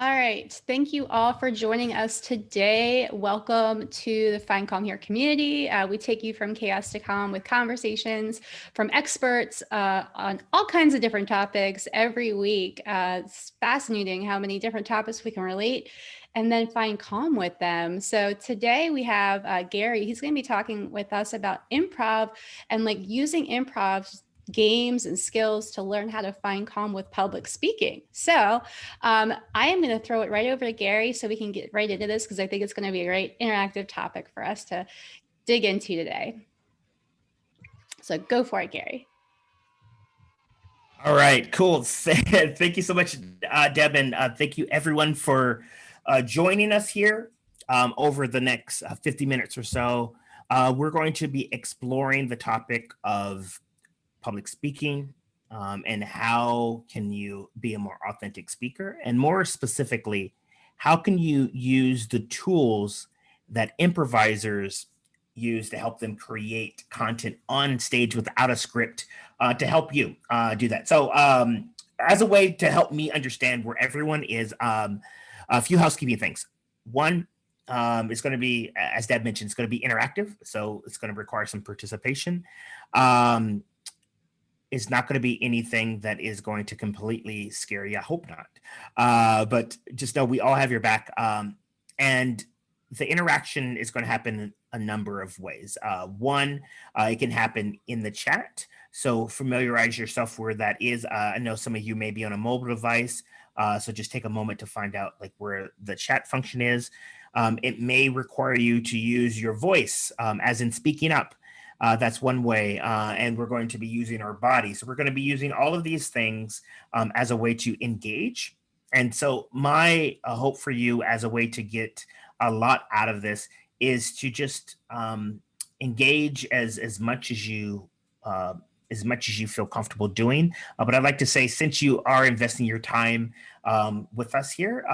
All right. Thank you all for joining us today. Welcome to the Find Calm Here community. We take you from chaos to calm with conversations from experts on all kinds of different topics every week. It's fascinating how many different topics we can relate and then find calm with them. So today we have Gary. He's going to be talking with us about improv and like using improv games and skills to learn how to find calm with public speaking. So I am going to throw it right over to Gary so we can get right into this because I think it's going to be a great interactive topic for us to dig into today. So go for it, Gary. All right, cool. Thank you so much, Deb, and thank you everyone for joining us here over the next 50 minutes or so. We're going to be exploring the topic of public speaking and how can you be a more authentic speaker, and more specifically, how can you use the tools that improvisers use to help them create content on stage without a script to help you do that. So, as a way to help me understand where everyone is, a few housekeeping things. One, it's going to be, as Deb mentioned, it's going to be interactive. So it's going to require some participation. Um, it's not going to be anything that is going to completely scare you. I hope not. But just know we all have your back. And the interaction is going to happen in a number of ways. One, it can happen in the chat. So familiarize yourself where that is. I know some of you may be on a mobile device. So just take a moment to find out like where the chat function is. It may require you to use your voice, as in speaking up. That's one way. And we're going to be using our body. So we're going to be using all of these things as a way to engage. And so my hope for you as a way to get a lot out of this is to just engage as much as you feel comfortable doing. But I'd like to say, since you are investing your time with us here,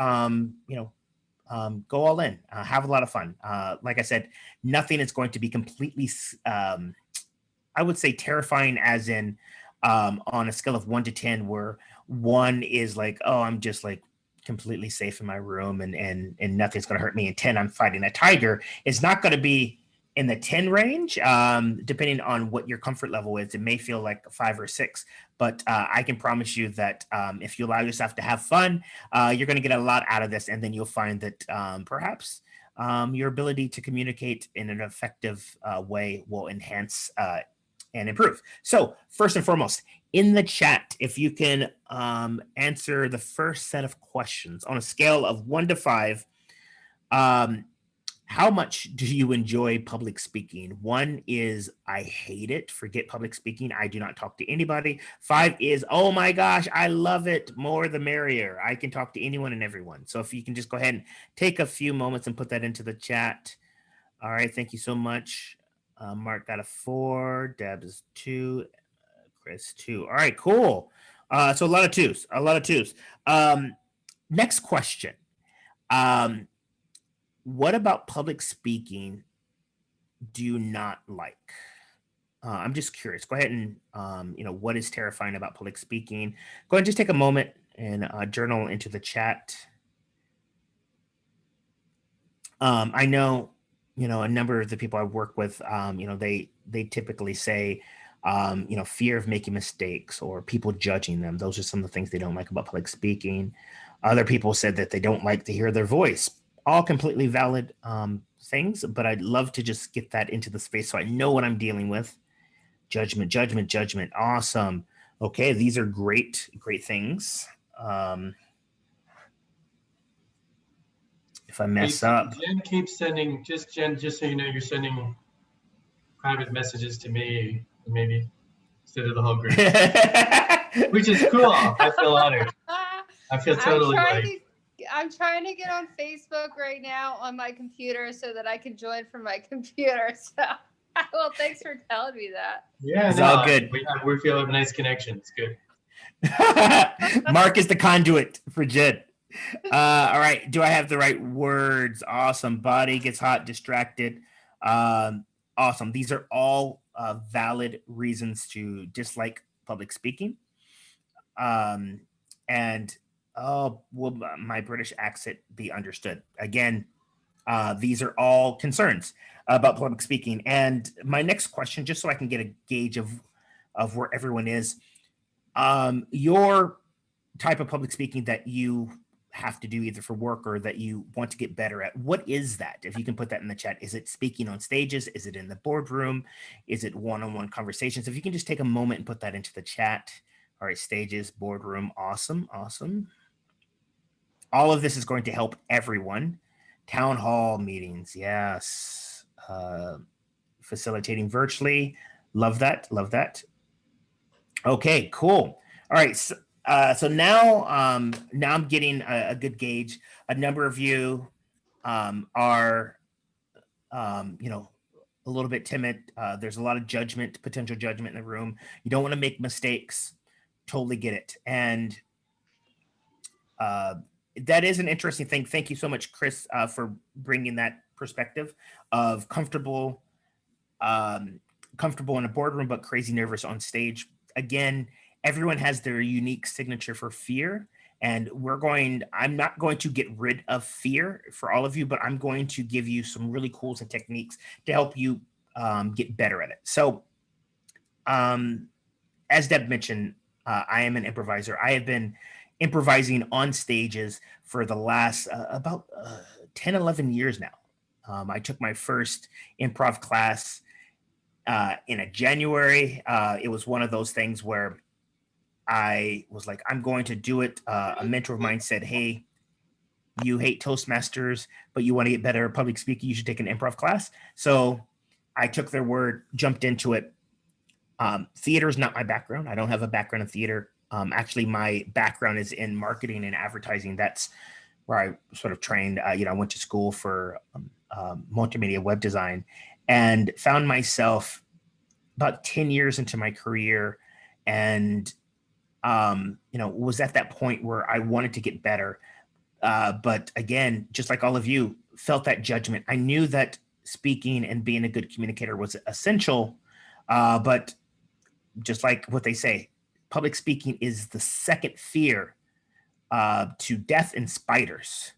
go all in, have a lot of fun. Like I said, nothing is going to be completely, I would say, terrifying, as in on a scale of 1 to 10, where one is like, oh, I'm just like completely safe in my room and nothing's going to hurt me, and 10, I'm fighting a tiger. It's not going to be in the 10 range, depending on what your comfort level is. It may feel like a 5 or 6, but I can promise you that if you allow yourself to have fun, you're going to get a lot out of this. And then you'll find that perhaps your ability to communicate in an effective way will enhance and improve. So, first and foremost, in the chat, if you can answer the first set of questions on a scale of 1 to 5, um, how much do you enjoy public speaking? 1 is, I hate it, forget public speaking, I do not talk to anybody. 5 is, oh my gosh, I love it, more the merrier, I can talk to anyone and everyone. So if you can just go ahead and take a few moments and put that into the chat. All right, thank you so much. Mark got a 4, Deb is 2, Chris 2. All right, cool. So a lot of twos, a lot of twos. Next question. What about public speaking do you not like? I'm just curious. Go ahead and, what is terrifying about public speaking? Go ahead and just take a moment and journal into the chat. I know, a number of the people I work with, they typically say, fear of making mistakes or people judging them. Those are some of the things they don't like about public speaking. Other people said that they don't like to hear their voice. All completely valid things, but I'd love to just get that into the space so I know what I'm dealing with. Judgment, judgment, judgment. Awesome. Okay, these are great, great things. If I Hey, mess up, Jen keeps sending, Jen, just so you know, you're sending private messages to me, maybe instead of the whole group, which is cool. I feel honored. I feel totally like. I'm trying to get on Facebook right now on my computer so that I can join from my computer. So, well, thanks for telling me that. Yeah, it's all good. We feel a nice connection. It's good. Mark is the conduit for Jen. All right. Do I have the right words? Awesome. Body gets hot, distracted. Awesome. These are all valid reasons to dislike public speaking. And Oh, will my British accent be understood? Again, these are all concerns about public speaking. And my next question, just so I can get a gauge of where everyone is, your type of public speaking that you have to do either for work or that you want to get better at, what is that? If you can put that in the chat. Is it speaking on stages? Is it in the boardroom? Is it one-on-one conversations? If you can just take a moment and put that into the chat. All right, stages, boardroom, awesome, awesome. All of this is going to help everyone. Town hall meetings, yes. Facilitating virtually, love that, love that. Okay, cool. All right, so now, now I'm getting a good gauge. A number of you are, you know, a little bit timid. There's a lot of judgment, potential judgment in the room. You don't want to make mistakes. Totally get it. And that is an interesting thing. Thank you so much, Chris, for bringing that perspective of comfortable in a boardroom, but crazy nervous on stage. Again, everyone has their unique signature for fear. And I'm not going to get rid of fear for all of you, but I'm going to give you some really cool techniques to help you get better at it. So as Deb mentioned, I am an improviser. I have been improvising on stages for the last about 10, 11 years now. I took my first improv class in a January. It was one of those things where I was like, I'm going to do it. A mentor of mine said, hey, you hate Toastmasters, but you want to get better at public speaking, you should take an improv class. So I took their word, jumped into it. Theater is not my background. I don't have a background in theater. Actually, my background is in marketing and advertising. That's where I sort of trained. You know, I went to school for multimedia web design and found myself about 10 years into my career and, you know, was at that point where I wanted to get better. But again, just like all of you, felt that judgment. I knew that speaking and being a good communicator was essential, but just like what they say, public speaking is the second fear to death and spiders.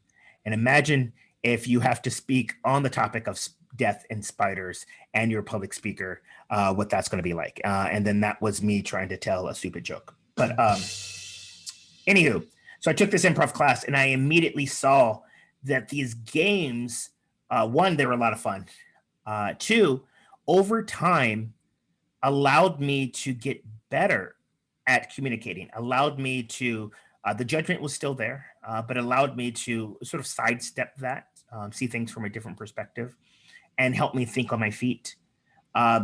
And imagine if you have to speak on the topic of death and spiders and you're a public speaker, what that's going to be like. And then that was me trying to tell a stupid joke. But anywho, so I took this improv class and I immediately saw that these games, one, they were a lot of fun. Two, over time, allowed me to get better at communicating, allowed me to, the judgment was still there, but allowed me to sort of sidestep that, see things from a different perspective, and help me think on my feet.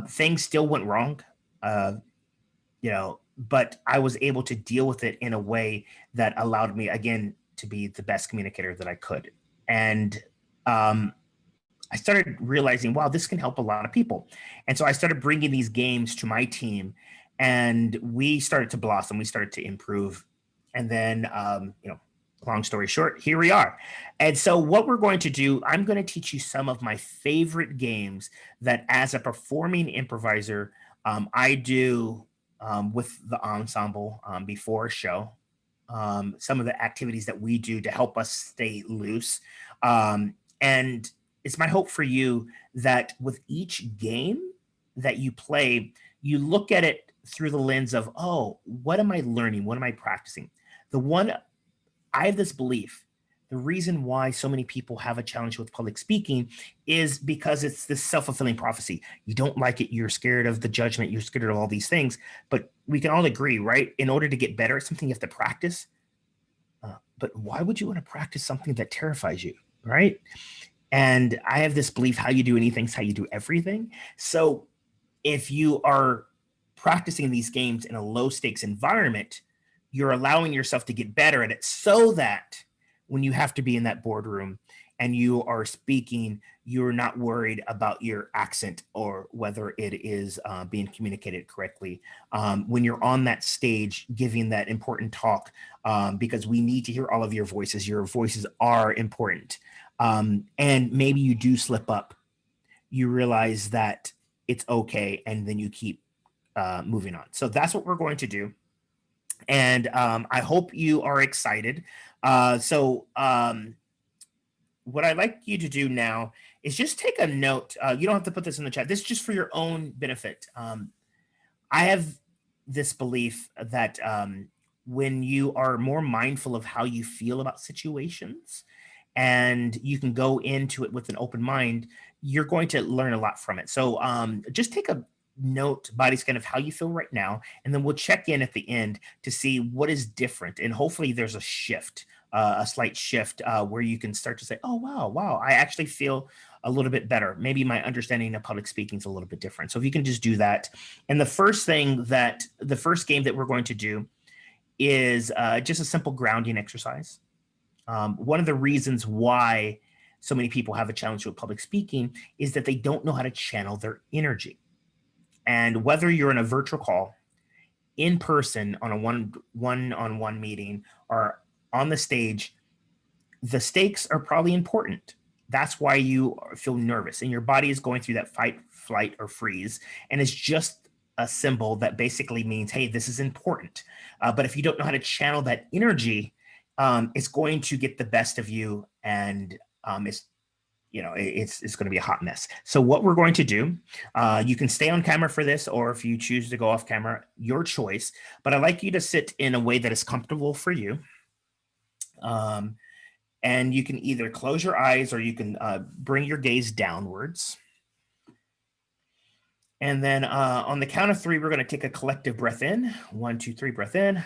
Things still went wrong, you know, but I was able to deal with it in a way that allowed me, again, to be the best communicator that I could. And I started realizing, wow, this can help a lot of people. And so I started bringing these games to my team and we started to blossom. We started to improve. And then, you know, long story short, here we are. And so what we're going to do, I'm going to teach you some of my favorite games that as a performing improviser, I do with the ensemble before a show. Some of the activities that we do to help us stay loose. And it's my hope for you that with each game that you play, you look at it through the lens of, oh, what am I learning? What am I practicing? I have this belief, the reason why so many people have a challenge with public speaking is because it's this self-fulfilling prophecy. You don't like it, you're scared of the judgment, you're scared of all these things, but we can all agree, right? In order to get better at something, you have to practice. But why would you want to practice something that terrifies you, right? And I have this belief, how you do anything is how you do everything. So if you are practicing these games in a low stakes environment, you're allowing yourself to get better at it so that when you have to be in that boardroom and you are speaking, you're not worried about your accent or whether it is being communicated correctly. When you're on that stage giving that important talk, because we need to hear all of your voices are important. And maybe you do slip up, you realize that it's okay, and then you keep moving on. So that's what we're going to do. And I hope you are excited. What I'd like you to do now is just take a note. You don't have to put this in the chat. This is just for your own benefit. I have this belief that when you are more mindful of how you feel about situations and you can go into it with an open mind, you're going to learn a lot from it. So just take a note, body scan of how you feel right now, and then we'll check in at the end to see what is different. And hopefully there's a shift, a slight shift where you can start to say, oh, wow, I actually feel a little bit better. Maybe my understanding of public speaking is a little bit different. So if you can just do that. And the first game that we're going to do is just a simple grounding exercise. One of the reasons why so many people have a challenge with public speaking is that they don't know how to channel their energy. And whether you're in a virtual call, in person on a one-on-one meeting, or on the stage, the stakes are probably important. That's why you feel nervous and your body is going through that fight, flight, or freeze. And it's just a symbol that basically means, hey, this is important. But if you don't know how to channel that energy, it's going to get the best of you, and it's going to be a hot mess. So what we're going to do, you can stay on camera for this, or if you choose to go off camera, your choice. But I'd like you to sit in a way that is comfortable for you. And you can either close your eyes or you can bring your gaze downwards. And then on the count of 3, we're going to take a collective breath in. 1, 2, 3, breath in.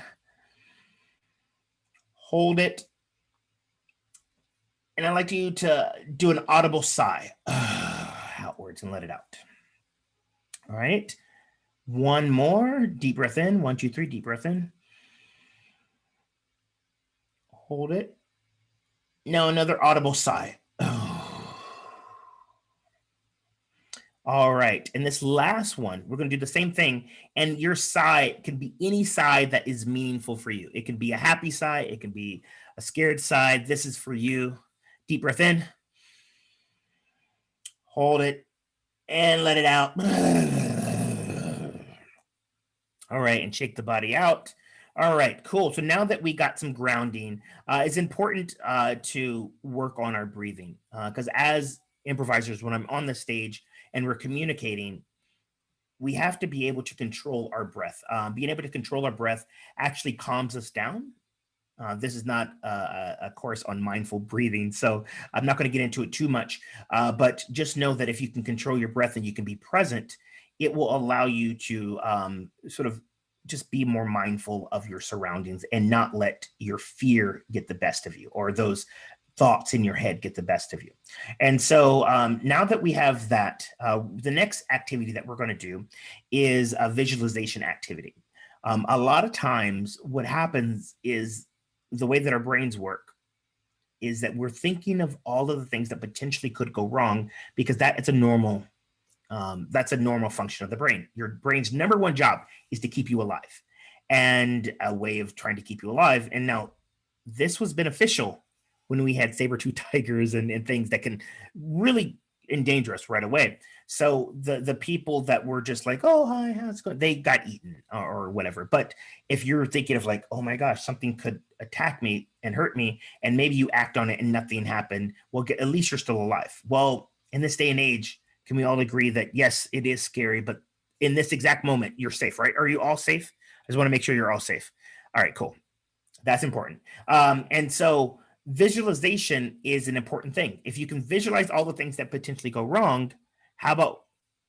Hold it. And I'd like you to do an audible sigh outwards and let it out. All right. One more. Deep breath in. 1, 2, 3, deep breath in. Hold it. Now another audible sigh. All right. And this last one, we're going to do the same thing. And your sigh can be any sigh that is meaningful for you. It can be a happy sigh. It can be a scared sigh. This is for you. Deep breath in. Hold it and let it out. All right. And shake the body out. All right, cool. So now that we got some grounding, it's important to work on our breathing, because as improvisers, when I'm on the stage and we're communicating, we have to be able to control our breath. Being able to control our breath actually calms us down. This is not a course on mindful breathing, so I'm not going to get into it too much, but just know that if you can control your breath and you can be present, it will allow you to sort of just be more mindful of your surroundings and not let your fear get the best of you, or those thoughts in your head get the best of you. And so now that we have that, the next activity that we're going to do is a visualization activity. A lot of times what happens is the way that our brains work is that we're thinking of all of the things that potentially could go wrong, because that's a normal function of the brain. Your brain's number one job is to keep you alive, and a way of trying to keep you alive. And now this was beneficial when we had saber-tooth tigers and things that can really endanger us right away. So the people that were just like, oh, hi, how's it going? They got eaten or whatever. But if you're thinking of like, oh my gosh, something could attack me and hurt me, and maybe you act on it and nothing happened, well, at least you're still alive. Well, in this day and age, can we all agree that yes, it is scary, but in this exact moment, you're safe, right? Are you all safe? I just want to make sure you're all safe. All right, cool. That's important. And so visualization is an important thing. If you can visualize all the things that potentially go wrong, how about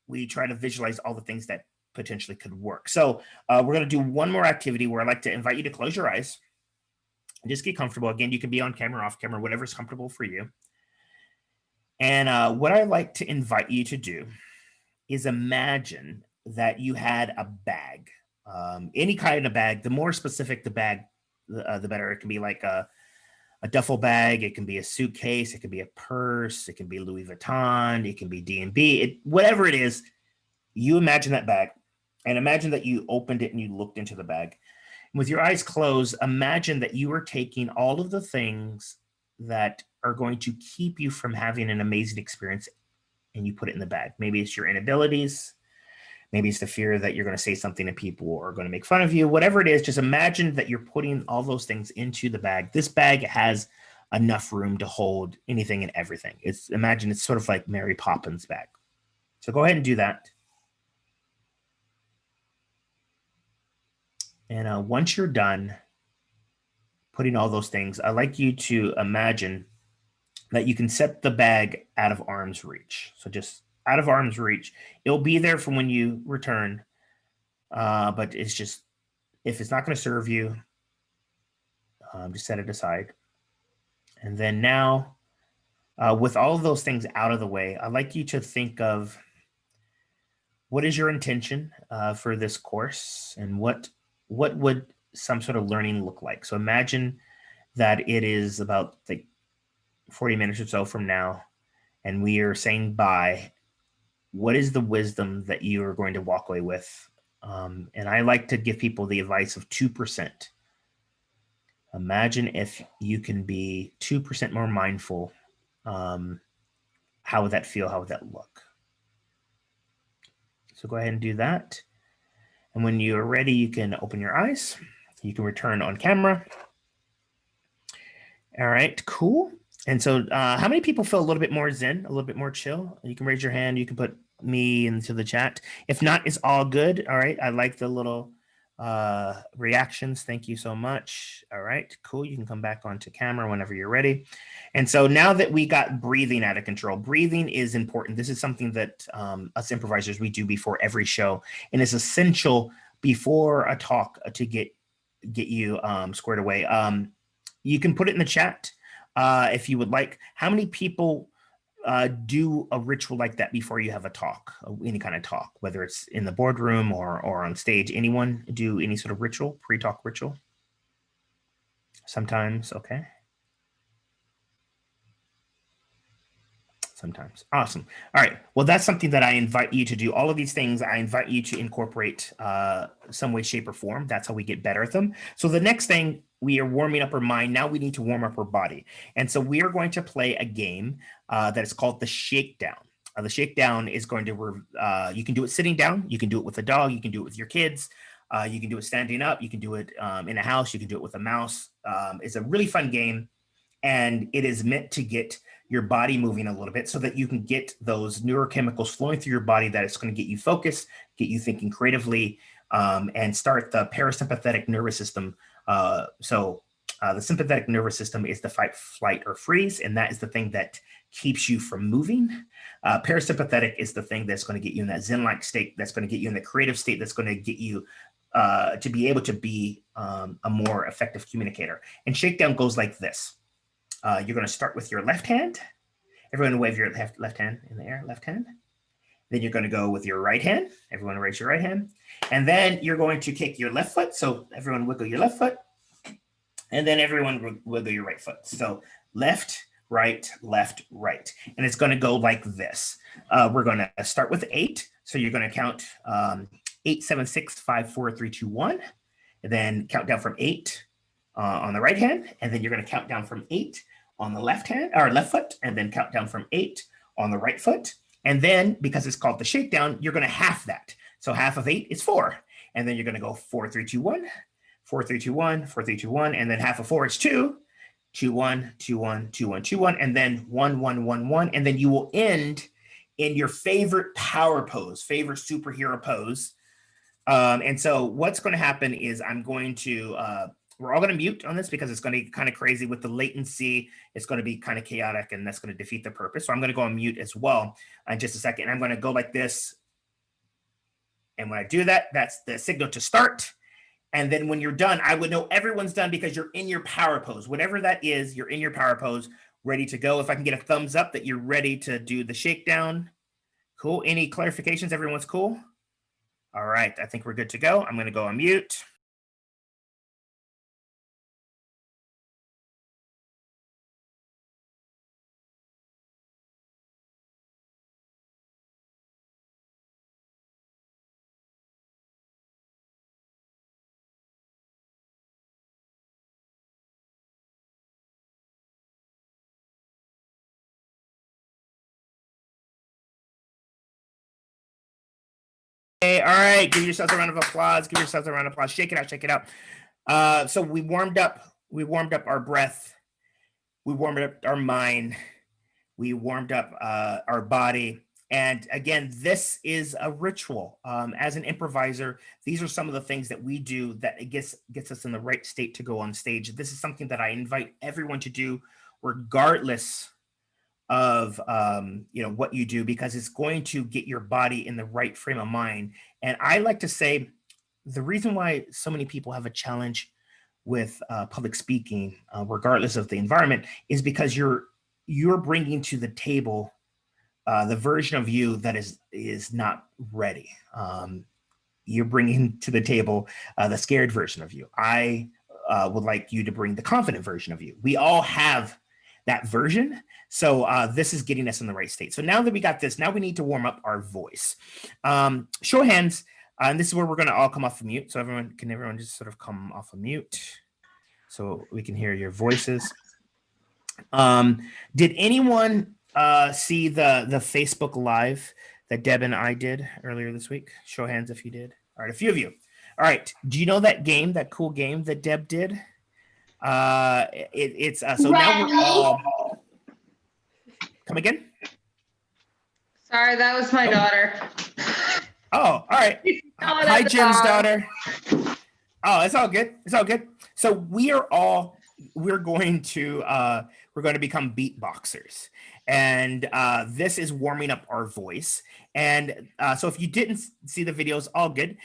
we try to visualize all the things that potentially could work? So we're going to do one more activity where I'd like to invite you to close your eyes and just get comfortable. Again, you can be on camera, off camera, whatever's comfortable for you. And what I'd like to invite you to do is imagine that you had a bag, any kind of bag. The more specific the bag, the better. It can be like a duffel bag. It can be a suitcase. It can be a purse. It can be Louis Vuitton. It can be D&B. Whatever it is, you imagine that bag, and imagine that you opened it and you looked into the bag. And with your eyes closed, imagine that you are taking all of the things that are going to keep you from having an amazing experience, and you put it in the bag. Maybe it's your inabilities. Maybe it's the fear that you're going to say something and people are going to make fun of you. Whatever it is, just imagine that you're putting all those things into the bag. This bag has enough room to hold anything and everything. Imagine it's sort of like Mary Poppins bag. So go ahead and do that. And once you're done putting all those things, I'd like you to imagine that you can set the bag out of arm's reach. So just out of arm's reach. It'll be there for when you return, but it's just, if it's not going to serve you, just set it aside. And then now, with all of those things out of the way, I'd like you to think of what is your intention for this course, and what would some sort of learning look like. So imagine that it is about like 40 minutes or so from now, and we are saying bye. What is the wisdom that you are going to walk away with? And I like to give people the advice of 2%. Imagine if you can be 2% more mindful. How would that feel? How would that look? So go ahead and do that. And when you're ready, you can open your eyes. You can return on camera. All right, cool. And so how many people feel a little bit more zen, a little bit more chill? You can raise your hand. You can put me into the chat. If not, it's all good. All right. I like the little reactions. Thank you so much. All right, cool. You can come back onto camera whenever you're ready. And so now that we got breathing out of control, breathing is important. This is something that us improvisers, we do before every show, and it's essential before a talk to get you squared away. You can put it in the chat if you would like. How many people do a ritual like that before you have a talk, any kind of talk, whether it's in the boardroom or on stage? Anyone do any sort of ritual, pre-talk ritual? Sometimes, okay. Sometimes. Awesome. All right. Well, that's something that I invite you to do. All of these things, I invite you to incorporate some way, shape, or form. That's how we get better at them. So the next thing, we are warming up our mind. Now we need to warm up our body. And so we are going to play a game that is called the shakedown. The shakedown is going to, you can do it sitting down. You can do it with a dog. You can do it with your kids. You can do it standing up. You can do it in a house. You can do it with a mouse. It's a really fun game. And it is meant to get your body moving a little bit so that you can get those neurochemicals flowing through your body, that it's going to get you focused, get you thinking creatively, and start the parasympathetic nervous system. So the sympathetic nervous system is the fight, flight, or freeze, and that is the thing that keeps you from moving. Parasympathetic is the thing that's going to get you in that zen-like state, that's going to get you in the creative state, that's going to get you to be able to be a more effective communicator. And shakedown goes like this. You're going to start with your left hand. Everyone wave your left hand in the air, left hand. Then you're going to go with your right hand. Everyone raise your right hand. And then you're going to kick your left foot. So everyone wiggle your left foot. And then everyone wiggle your right foot. So left, right, left, right. And it's going to go like this. We're going to start with 8. So you're going to count 8, 7, 6, 5, 4, 3, 2, 1. And then count down from 8 on the right hand. And then you're going to count down from 8 on the left hand or left foot, and then count down from 8 on the right foot. And then, because it's called the shakedown, you're going to half that. So half of 8 is 4. And then you're going to go 4, 3, 2, 1, 4, 3, 2, 1, 4, 3, 2, 1. And then half of 4 is 2, 2, 1, 2, 1, 2, 1, 2, 1. And then 1, 1, 1, 1. And then you will end in your favorite power pose, favorite superhero pose. And so what's going to happen is I'm going to, we're all going to mute on this because it's going to be kind of crazy with the latency. It's going to be kind of chaotic, and that's going to defeat the purpose. So I'm going to go on mute as well in just a second. And I'm going to go like this. And when I do that, that's the signal to start. And then when you're done, I would know everyone's done because you're in your power pose. Whatever that is, you're in your power pose, ready to go. If I can get a thumbs up that you're ready to do the shakedown. Cool. Any clarifications? Everyone's cool? All right. I think we're good to go. I'm going to go on mute. All right. Give yourselves a round of applause. Give yourselves a round of applause. Shake it out. Shake it out. So we warmed up. We warmed up our breath. We warmed up our mind. We warmed up our body. And again, this is a ritual. As an improviser, these are some of the things that we do that it gets us in the right state to go on stage. This is something that I invite everyone to do, regardless of what you do, because it's going to get your body in the right frame of mind. And I like to say the reason why so many people have a challenge with public speaking, regardless of the environment, is because you're bringing to the table the version of you that is not ready. You're bringing to the table the scared version of you. I would like you to bring the confident version of you. We all have that version. So this is getting us in the right state. So now that we got this, now we need to warm up our voice. Show of hands. And this is where we're going to all come off of mute. So everyone just sort of come off of mute so we can hear your voices. Did anyone see the Facebook Live that Deb and I did earlier this week? Show of hands if you did. All right, a few of you. All right, do you know that cool game that Deb did? It's so now we're all. Come again? Sorry, that was my daughter. Oh, all right. Hi, Jim's daughter. Oh, it's all good. It's all good. So we're going to become beatboxers, and this is warming up our voice. And so if you didn't see the videos, all good.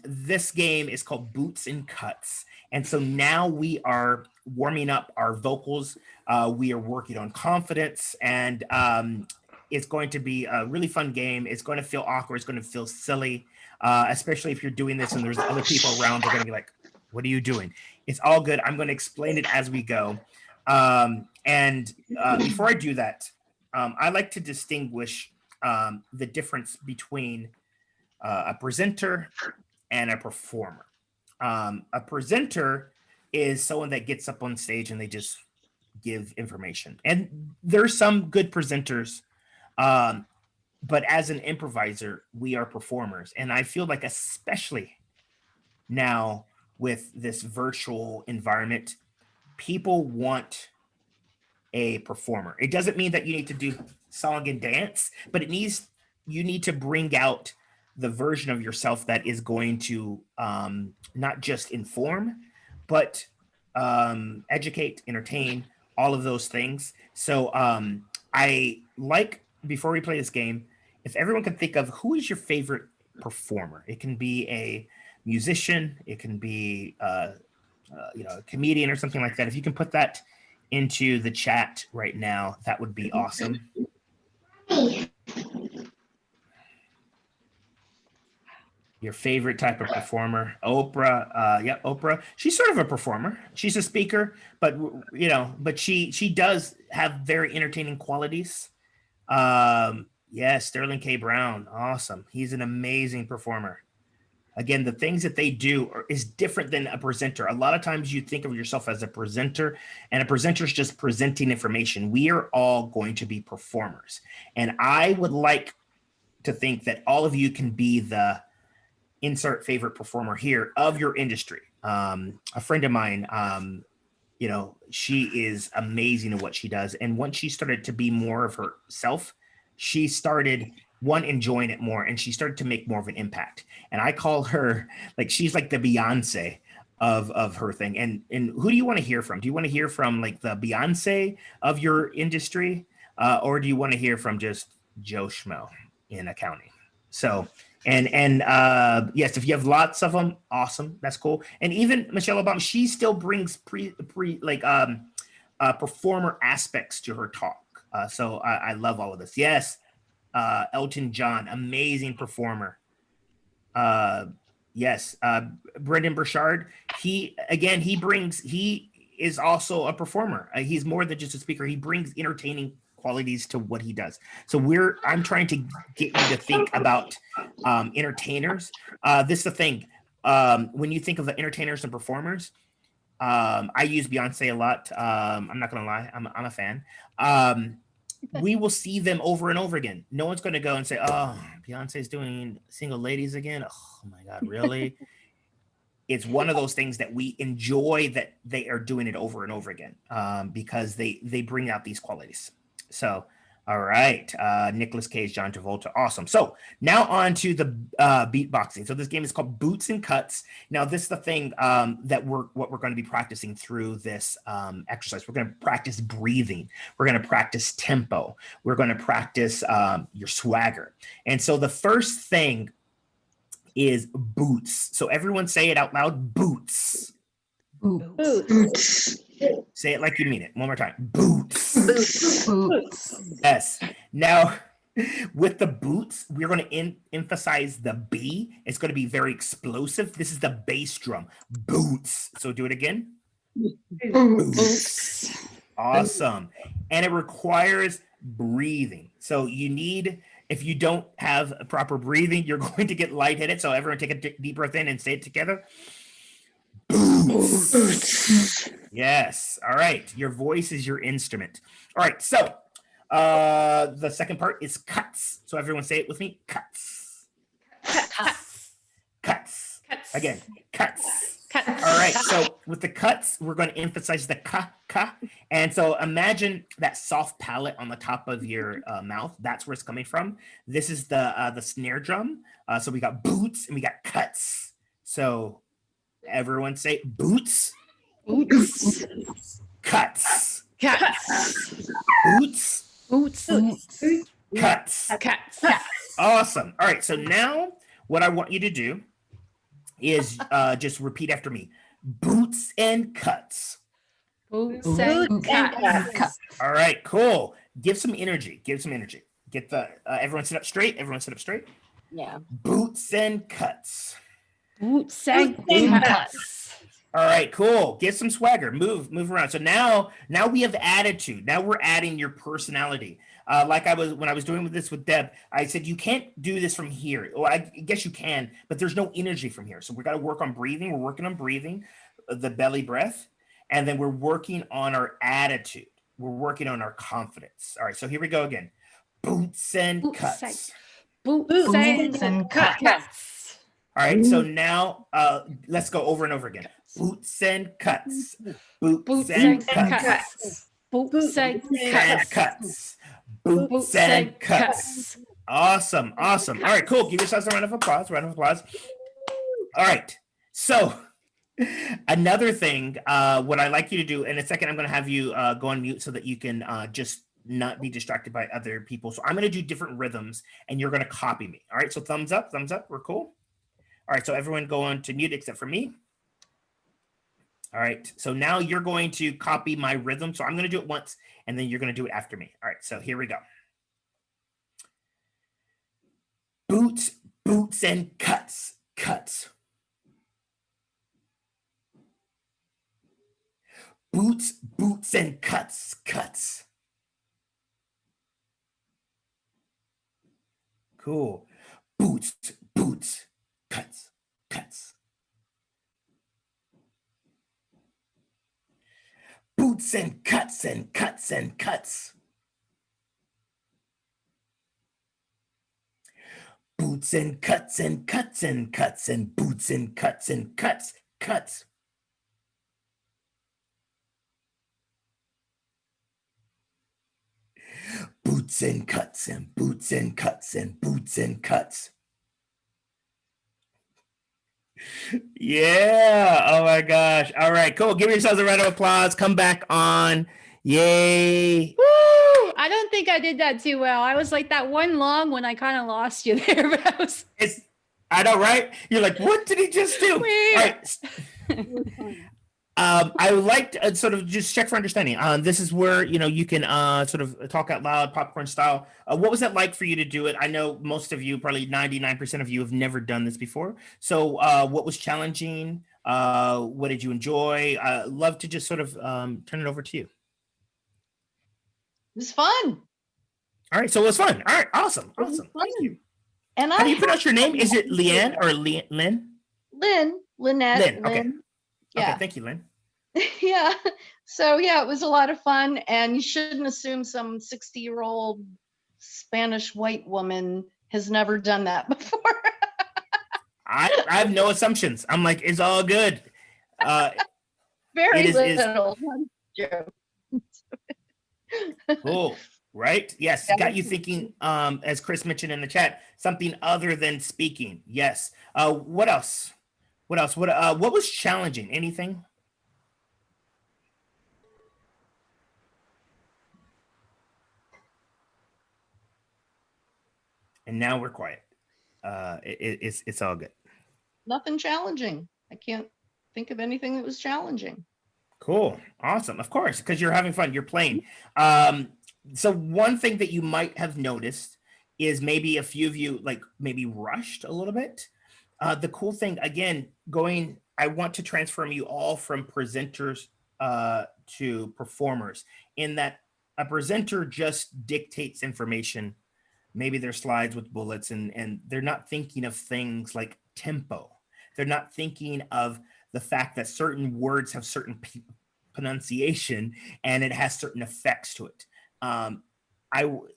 This game is called Boots and Cuts, and so now we are warming up our vocals. We are working on confidence, and it's going to be a really fun game. It's going to feel awkward. It's going to feel silly, especially if you're doing this and there's other people around. They're going to be like, what are you doing? It's all good. I'm going to explain it as we go. And before I do that, I like to distinguish the difference between a presenter and a performer. A presenter is someone that gets up on stage and they just give information. And there's some good presenters, but as an improviser, we are performers. And I feel like especially now with this virtual environment, people want a performer. It doesn't mean that you need to do song and dance, but you need to bring out the version of yourself that is going to not just inform, but educate, entertain, all of those things. So I like, before we play this game, if everyone can think of who is your favorite performer. It can be a musician, it can be a comedian or something like that. If you can put that into the chat right now, that would be awesome. Your favorite type of performer. Oprah. Yeah, Oprah. She's sort of a performer. She's a speaker, but she does have very entertaining qualities. Yeah, Sterling K. Brown. Awesome. He's an amazing performer. Again, the things that they do is different than a presenter. A lot of times you think of yourself as a presenter, and a presenter is just presenting information. We are all going to be performers. And I would like to think that all of you can be the insert favorite performer here of your industry. A friend of mine, she is amazing at what she does. And once she started to be more of herself, she started enjoying it more, and she started to make more of an impact. And I call her she's like the Beyonce of her thing. And who do you want to hear from? Do you want to hear from like the Beyonce of your industry, or do you want to hear from just Joe Schmo in accounting? So, and yes, if you have lots of them, awesome, that's cool. And even Michelle Obama, she still brings performer aspects to her talk. So I love all of this. Yes. Elton John, amazing performer. Yes. Brendan Burchard, he is also a performer. He's more than just a speaker. He brings entertaining qualities to what he does. So I'm trying to get you to think about entertainers. This is the thing. When you think of the entertainers and performers, I use Beyonce a lot. I'm not gonna lie, I'm a fan. we will see them over and over again. No one's going to go and say, oh, Beyonce's doing Single Ladies again. Oh my God, really? It's one of those things that we enjoy that they are doing it over and over again because they bring out these qualities. So, all right. Nicolas Cage, John Travolta. Awesome. So now on to the beatboxing. So this game is called Boots and Cuts. Now this is the thing that what we're going to be practicing through this exercise. We're going to practice breathing. We're going to practice tempo. We're going to practice your swagger. And so the first thing is boots. So everyone say it out loud. Boots. Boots. Say it like you mean it. One more time. Boots. Boots. Yes. Now, with the boots, we're going to emphasize the B. It's going to be very explosive. This is the bass drum. Boots. So do it again. Boots. Awesome. And it requires breathing. So you need, if you don't have proper breathing, you're going to get lightheaded. So everyone take a deep breath in and say it together. Boots. Yes. All right. Your voice is your instrument. All right. So the second part is cuts. So everyone say it with me. Cuts. Cuts. Cuts. Cuts. Again. Cuts. Cuts. All right. So with the cuts, we're going to emphasize the ka. And so imagine that soft palate on the top of your mouth. That's where it's coming from. This is the snare drum. So we got boots and we got cuts. So everyone say boots. Boots. Cuts. Cuts. Boots. Boots. Cuts. Cuts. Awesome. All right. So now what I want you to do is just repeat after me. Boots and cuts. Boots and cuts. All right. Cool. Give some energy. Give some energy. Get the everyone sit up straight. Everyone sit up straight. Yeah. Boots and cuts. Boots and cuts. All right, cool. Get some swagger. Move around. So now we have attitude. Now we're adding your personality. Like when I was doing this with Deb, I said you can't do this from here. Well, I guess you can, but there's no energy from here. So we got to work on breathing. We're working on breathing, the belly breath, and then we're working on our attitude. We're working on our confidence. All right, so here we go again. Boots and cuts. Boots and cuts. All right, so now let's go over and over again. Boots and cuts. Boots and cuts. Boots and Cuts. Boots and cuts. Awesome. All right, cool. Give yourselves a round of applause. All right. So another thing, what I'd like you to do, in a second, I'm going to have you go on mute so that you can just not be distracted by other people. So I'm going to do different rhythms and you're going to copy me. All right. So thumbs up. We're cool. All right. So everyone go on to mute except for me. All right. So now you're going to copy my rhythm. So I'm going to do it once and then you're going to do it after me. All right. So here we go. Boots and cuts. Boots and cuts. Cool. Boots, cuts. Boots and cuts. Boots and cuts and boots and cuts and cuts. Boots and cuts. Yeah. Oh my gosh. All right. Cool. Give yourselves a round of applause. Come back on. Yay. Woo! I don't think I did that too well. I was like that one long when I kind of lost you there. But I know, right? You're like, what did he just do? Wait. All right. I would like to sort of just check for understanding. This is where, you can sort of talk out loud, popcorn style. What was that like for you to do it? I know most of you, probably 99% of you have never done this before. So what was challenging? What did you enjoy? Love to just sort of turn it over to you. It was fun. All right. So it was fun. All right. Awesome. Thank you. And How do you pronounce your name? Is it Leanne or Lynn? Lynette. Lynn. Okay. Yeah. Okay. Thank you, Lynn. Yeah. So yeah, it was a lot of fun, and you shouldn't assume some 60-year-old Spanish white woman has never done that before. I have no assumptions. I'm like, it's all good. Very It is little. Joke. cool, right? Yes, Yeah. got you thinking. As Chris mentioned in the chat, something other than speaking. Yes. What else? What else? What was challenging? Anything? And now we're quiet. It's all good. Nothing challenging. I can't think of anything that was challenging. Cool. Awesome. Of course, because you're having fun. You're playing. So one thing that you might have noticed is maybe a few of you like maybe rushed a little bit. The cool thing, again, I want to transform you all from presenters to performers in that a presenter just dictates information, maybe their slides with bullets, and they're not thinking of things like tempo. They're not thinking of the fact that certain words have certain pronunciation and it has certain effects to it. I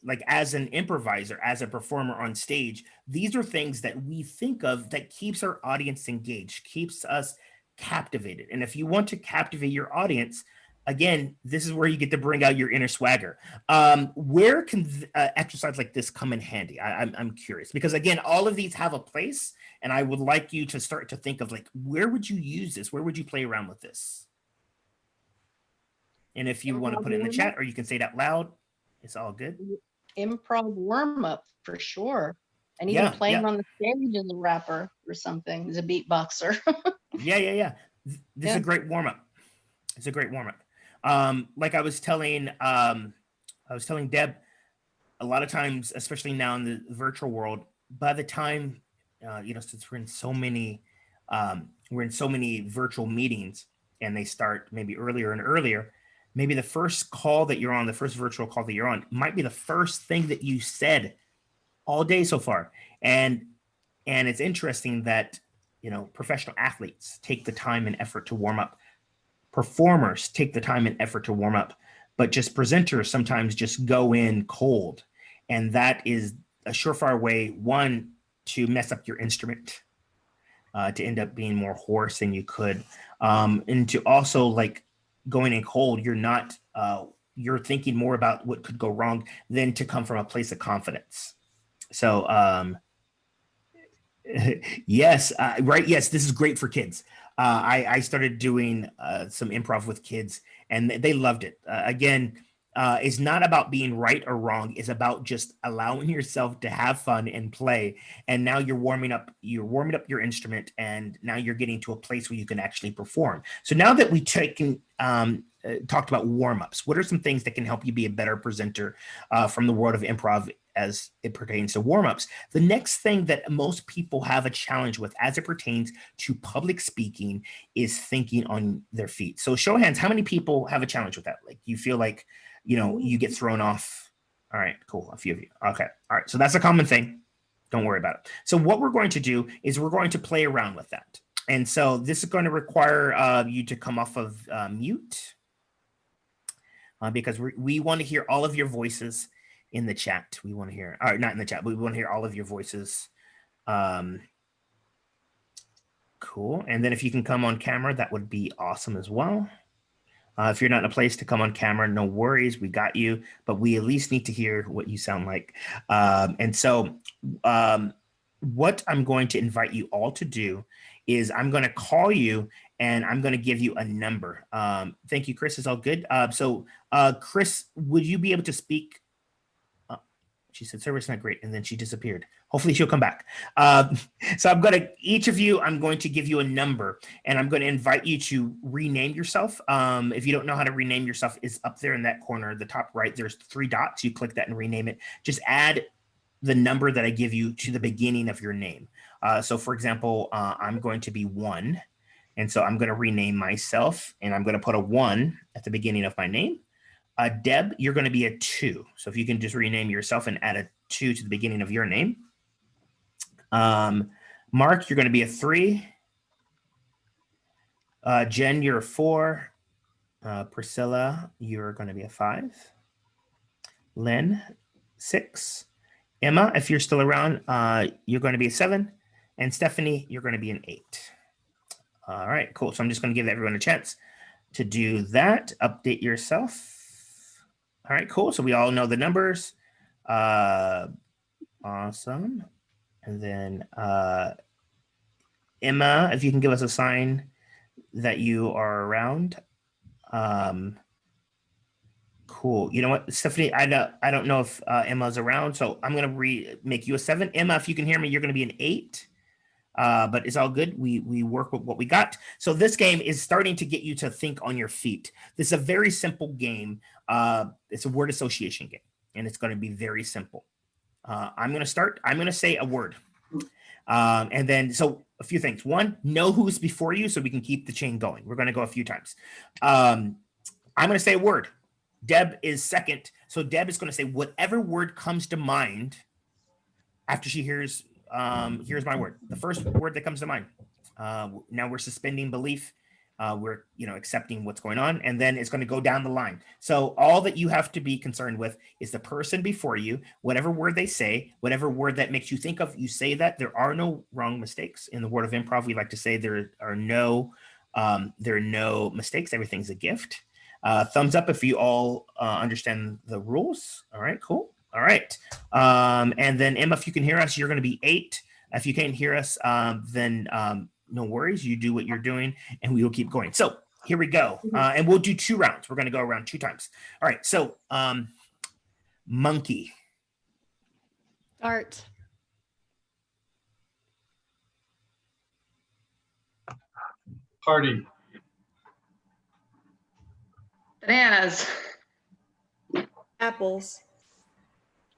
like as an improviser, as a performer on stage, these are things that we think of that keeps our audience engaged, keeps us captivated. And if you want to captivate your audience, again, this is where you get to bring out your inner swagger. Where can exercise like this come in handy? I'm curious because again, all of these have a place, and I would like you to start to think of like, where would you use this? Where would you play around with this? And if you want to put it in the chat or you can say it out loud, it's all good. Improv warm-up for sure. And even playing on the stage as a rapper or something, as a beatboxer. Yeah. This is a great warm-up. It's a great warm-up. Like I was telling Deb, a lot of times, especially now in the virtual world, by the time since we're in so many virtual meetings, and they start maybe earlier and earlier, maybe the first call that you're on, the first virtual call that you're on, might be the first thing that you said all day so far. And it's interesting that professional athletes take the time and effort to warm up. Performers take the time and effort to warm up, but just presenters sometimes just go in cold. And that is a surefire way, one, to mess up your instrument, to end up being more hoarse than you could. And to also like going in cold, you're thinking more about what could go wrong than to come from a place of confidence. So yes, right. Yes, this is great for kids. I started doing some improv with kids, and they loved it. Again, it's not about being right or wrong. It's about just allowing yourself to have fun and play. And now you're warming up your instrument, and now you're getting to a place where you can actually perform. So now that we talked about warm-ups, what are some things that can help you be a better presenter from the world of improv as it pertains to warm-ups? The next thing that most people have a challenge with as it pertains to public speaking is thinking on their feet. So show of hands, how many people have a challenge with that? Like you feel like, you get thrown off. All right, cool. A few of you. Okay. All right. So that's a common thing. Don't worry about it. So what we're going to do is we're going to play around with that. And so this is going to require you to come off of mute because we want to hear all of your voices in the chat. We want to hear, or not in the chat, but we want to hear all of your voices. Cool. And then if you can come on camera, that would be awesome as well. If you're not in a place to come on camera, no worries, we got you, but we at least need to hear what you sound like. And so what I'm going to invite you all to do is I'm going to call you and I'm going to give you a number. Thank you, Chris. Is all good? So Chris, would you be able to speak? She said, service not great. And then she disappeared. Hopefully she'll come back. So I'm going to give you a number and I'm going to invite you to rename yourself. If you don't know how to rename yourself, it's up there in that corner, the top right, there's 3 dots. You click that and rename it. Just add the number that I give you to the beginning of your name. So for example, I'm going to be 1. And so I'm going to rename myself and I'm going to put a 1 at the beginning of my name. Deb, you're going to be a 2. So if you can just rename yourself and add a 2 to the beginning of your name. Mark, you're going to be a 3. Jen, you're a 4. Priscilla, you're going to be a 5. Lynn, 6. Emma, if you're still around, you're going to be a 7. And Stephanie, you're going to be an 8. All right, cool. So I'm just going to give everyone a chance to do that. Update yourself. All right, cool. So we all know the numbers. Awesome. And then Emma, if you can give us a sign that you are around. Cool. You know what, Stephanie, I don't know if Emma's around, so I'm gonna make you a 7. Emma, if you can hear me, you're gonna be an 8. But it's all good. We work with what we got. So this game is starting to get you to think on your feet. This is a very simple game. It's a word association game, and it's going to be very simple. I'm going to start. I'm going to say a word. And then, so a few things. One, know who's before you so we can keep the chain going. We're going to go a few times. I'm going to say a word. Deb is second. So Deb is going to say whatever word comes to mind after she hears my word. The first word that comes to mind. Now we're suspending belief. We're accepting what's going on, and then it's going to go down the line. So all that you have to be concerned with is the person before you. Whatever word they say, whatever word that makes you think of, you say that. There are no wrong mistakes in the world of improv. We like to say there are no mistakes. Everything's a gift. Thumbs up if you all understand the rules. All right, cool. All right. And then Emma, if you can hear us, you're going to be 8. If you can't hear us, then no worries. You do what you're doing and we will keep going. So here we go. And we'll do 2 rounds. We're going to go around 2 times. All right. So monkey. Art. Party. Bananas. Apples.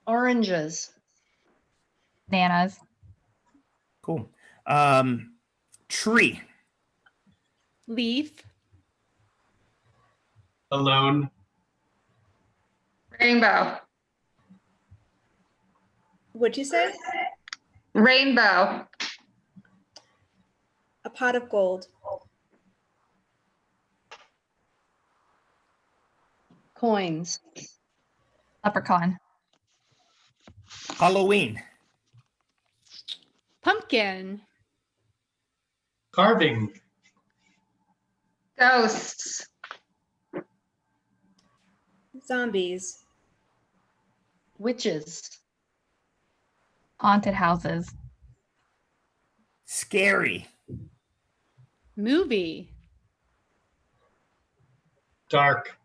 Oranges. Bananas. Cool. Tree. Leaf. Alone. Rainbow. What'd you say? Rainbow. A pot of gold. Coins. Leprechaun. Halloween. Pumpkin. Carving. Ghosts. Zombies. Witches. Haunted houses. Scary. Movie. Dark.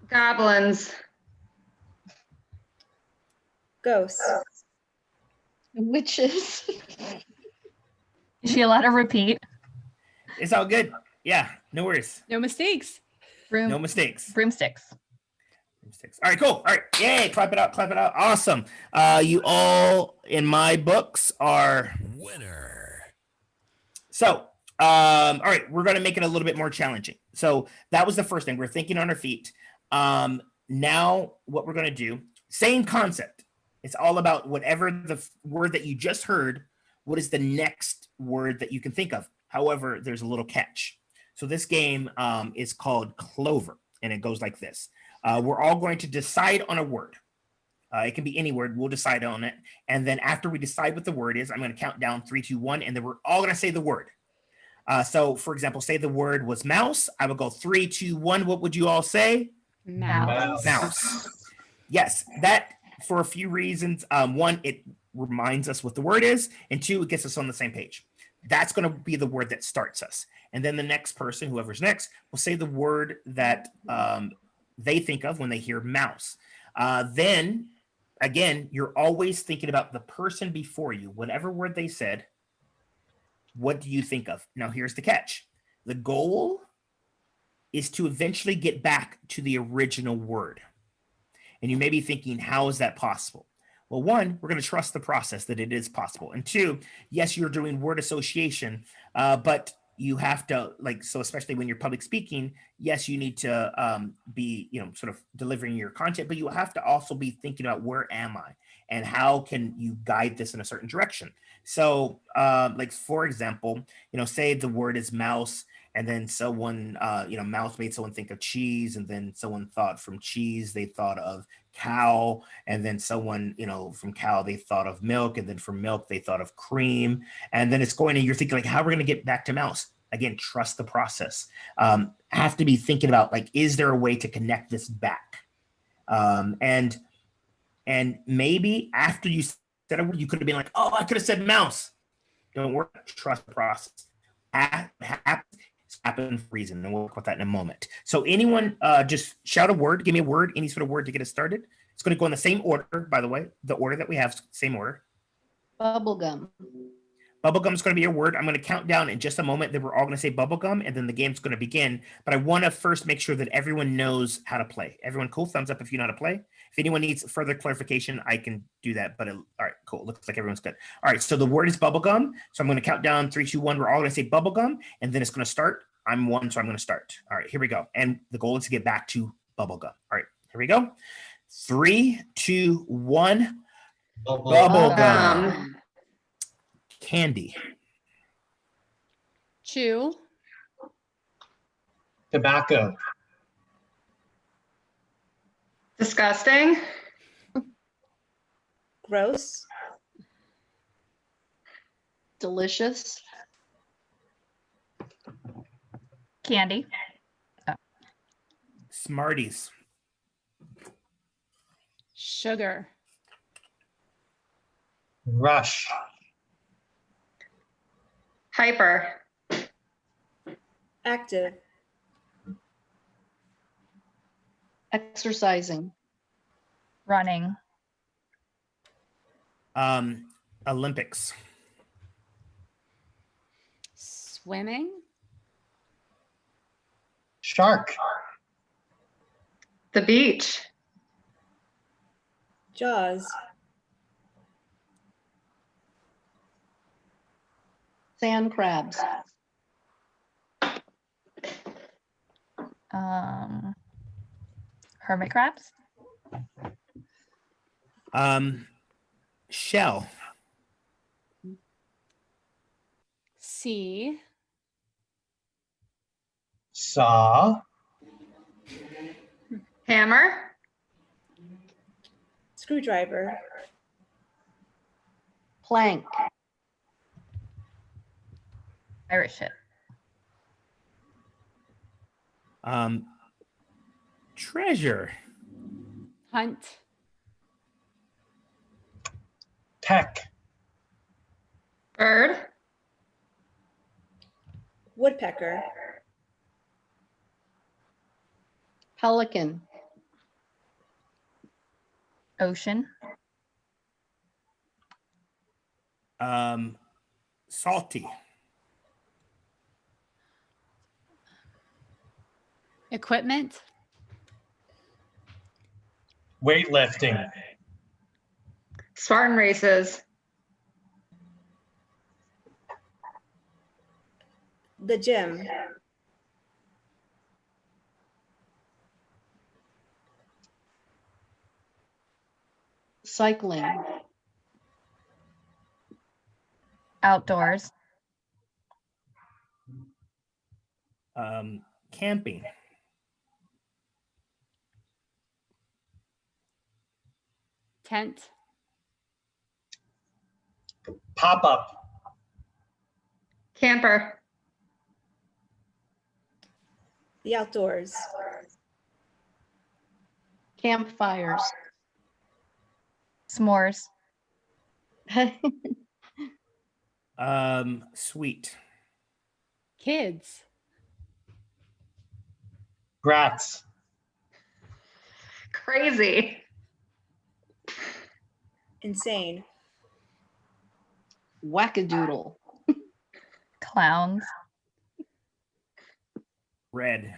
Goblins. Ghosts. Witches. Is she allowed to repeat? It's all good. Yeah, no worries. No mistakes. No mistakes. Broomsticks. All right, cool. All right, yay! Clap it out, clap it out. Awesome. You all in my books are winner. So, all right, we're gonna make it a little bit more challenging. So that was the first thing. We're thinking on our feet. Now, what we're gonna do, same concept. It's all about whatever the word that you just heard. What is the next word that you can think of? However, there's a little catch. So this game is called Clover, and it goes like this. We're all going to decide on a word. It can be any word. We'll decide on it. And then after we decide what the word is, I'm going to count down 3, 2, 1, and then we're all going to say the word. So, for example, say the word was mouse. I would go 3, 2, 1. What would you all say? Mouse. Mouse. Yes, that for a few reasons. 1, it reminds us what the word is, and 2, it gets us on the same page. That's going to be the word that starts us. And then the next person, whoever's next, will say the word that they think of when they hear mouse. Then, again, you're always thinking about the person before you. Whatever word they said, what do you think of? Now, here's the catch. The goal is to eventually get back to the original word. And you may be thinking, how is that possible? Well, 1, we're going to trust the process that it is possible. And 2, yes, you're doing word association, but you have to, so especially when you're public speaking, yes, you need to be, sort of delivering your content, but you have to also be thinking about where am I and how can you guide this in a certain direction. So for example, say the word is mouse and then someone, mouse made someone think of cheese, and then someone thought from cheese they thought of cow, and then someone, from cow they thought of milk, and then from milk they thought of cream, and then it's going, and you're thinking like, how are we going to get back to mouse? Again, trust the process. Have to be thinking about like, is there a way to connect this back? And maybe after you said a word, you could have been like, oh, I could have said mouse. Don't worry, trust the process. Happen for a reason, and we'll work with that in a moment. So anyone, just shout a word, give me a word, any sort of word to get us started. It's going to go in the same order, by the way, the order that we have, same order. Bubblegum. Bubblegum is going to be your word. I'm going to count down in just a moment. Then we're all going to say bubblegum, and then the game's going to begin. But I want to first make sure that everyone knows how to play. Everyone cool? Thumbs up if you know how to play. If anyone needs further clarification, I can do that. But all right, cool. Looks like everyone's good. All right, so the word is bubblegum. So I'm going to count down 3, 2, 1. We're all going to say bubblegum, and then it's going to start. I'm 1, so I'm going to start. All right, here we go. And the goal is to get back to bubblegum. All right, here we go. 3, 2, 1. Bubblegum. Candy. Chew. Tobacco. Disgusting. Gross. Delicious. Candy. Smarties. Sugar. Rush. Hyper. Active. Exercising. Running. Olympics. Swimming. Shark. The beach. Jaws. Sand crabs. Hermit crabs. Shell. Sea. Saw. Hammer. Screwdriver. Plank. Pirate ship. Treasure. Hunt. Peck. Bird. Woodpecker. Pelican. Ocean. Salty. Equipment. Weightlifting. Spartan races. The gym. Cycling. Outdoors. Camping. Tent. Pop-up. Camper. The outdoors. Campfires. S'mores. Sweet. Kids. Grats. Crazy. Insane. Wackadoodle. Clowns. Red.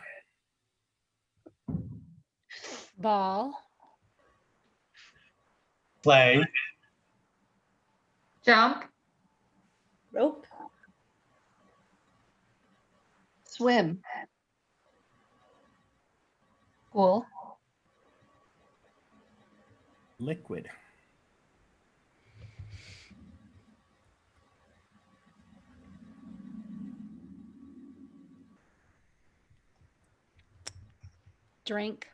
Ball. Play. Jump. Rope. Swim. Pool. Liquid. Drink.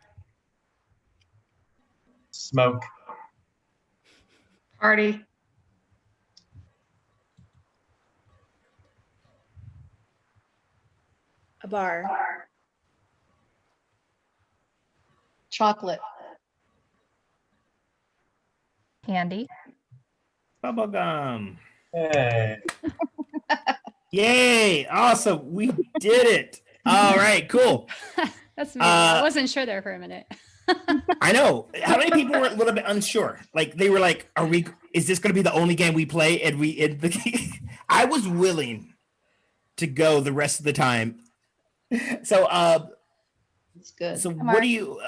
Smoke. Party. A bar. Chocolate. Candy. Bubblegum. Hey. Yay. Awesome. We did it. All right, cool. That's amazing. I wasn't sure there for a minute. I know. How many people were a little bit unsure? Like they were like, is this going to be the only game we play? And I was willing to go the rest of the time. So, It's good. so Mark. what do you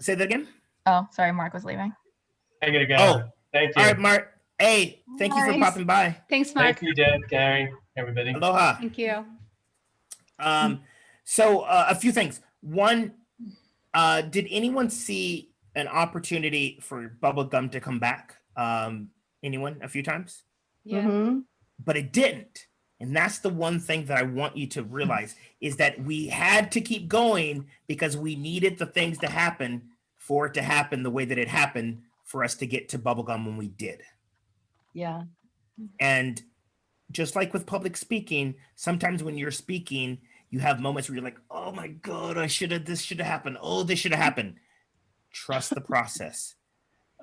say that again? Oh, sorry, Mark was leaving. I gotta go. Oh, Thank you. All right, Mark. Hey, thank you for Thanks. popping by. Thanks, Mark. Thank you, Deb, Gary, everybody. Aloha. Thank you. So a few things. One, did anyone see an opportunity for Bubblegum to come back? Anyone a few times? Yeah. Mhm. But it didn't. And that's the one thing that I want you to realize is that we had to keep going because we needed the things to happen for it to happen the way that it happened for us to get to Bubblegum when we did. Yeah. And just like with public speaking, sometimes when you're speaking, you have moments where you're like, oh my God, this should have happened. Oh, this should have happened. Trust the process.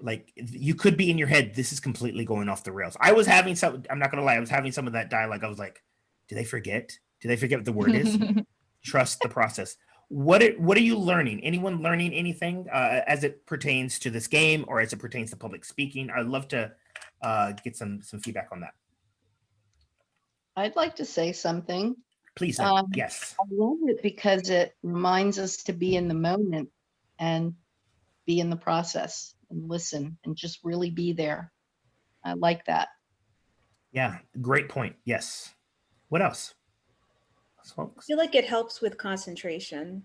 Like you could be in your head, this is completely going off the rails. I'm not gonna lie, I was having some of that dialogue. I was like, do they forget? Do they forget what the word is? Trust the process. What are you learning? Anyone learning anything as it pertains to this game or as it pertains to public speaking? I'd love to get some feedback on that. I'd like to say something. Please, yes. I love it because it reminds us to be in the moment and be in the process and listen and just really be there. I like that. Yeah, great point. Yes. What else? I Folks? feel like it helps with concentration.